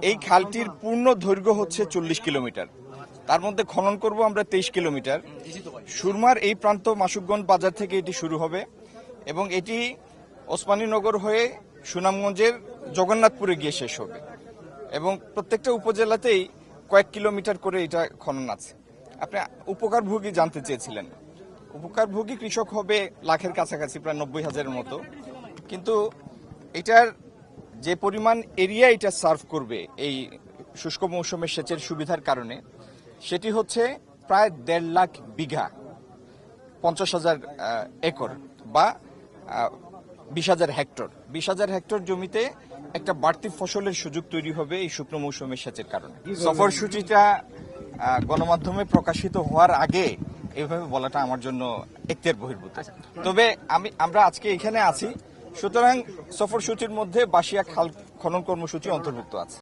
এই খালটির পূর্ণ দৈর্ঘ্য হচ্ছে 40 কিলোমিটার। তার মধ্যে খনন করব আমরা 23 কিলোমিটার। সুরমার এই প্রান্ত মাসুকগঞ্জ বাজার থেকে এটি শুরু হবে এবং এটি ওসমানীনগর হয়ে সুনামগঞ্জের জগন্নাথপুরে গিয়ে শেষ হবে এবং প্রত্যেকটা উপজেলাতেই কয়েক কিলোমিটার করে এটা খনন আছে। আপনি উপকারভোগী জানতে চেয়েছিলেন। উপকারভোগী কৃষক হবে লাখের কাছাকাছি, প্রায় 90,000-এর মতো। কিন্তু এটার যে পরিমাণ এরিয়া এটা সার্ভ করবে এই শুষ্ক মৌসুমের সেচের সুবিধার কারণে, সেটি হচ্ছে প্রায় 1.5 লাখ বিঘা, 50,000 একর বা 20,000 হেক্টর। 20,000 হেক্টর জমিতে একটা বাড়তি ফসলের সুযোগ তৈরি হবে এই শুকনো মৌসুমের সেচের কারণে। সফরসূচিটা গণমাধ্যমে প্রকাশিত হওয়ার আগে এইভাবে বলাটা আমার জন্য এখতিয়ার বহির্ভূত। তবে আমরা আজকে এখানে আছি, সুতরাং সফরসূচির মধ্যে বাসিয়া খাল খনন কর্মসূচি অন্তর্ভুক্ত আছে।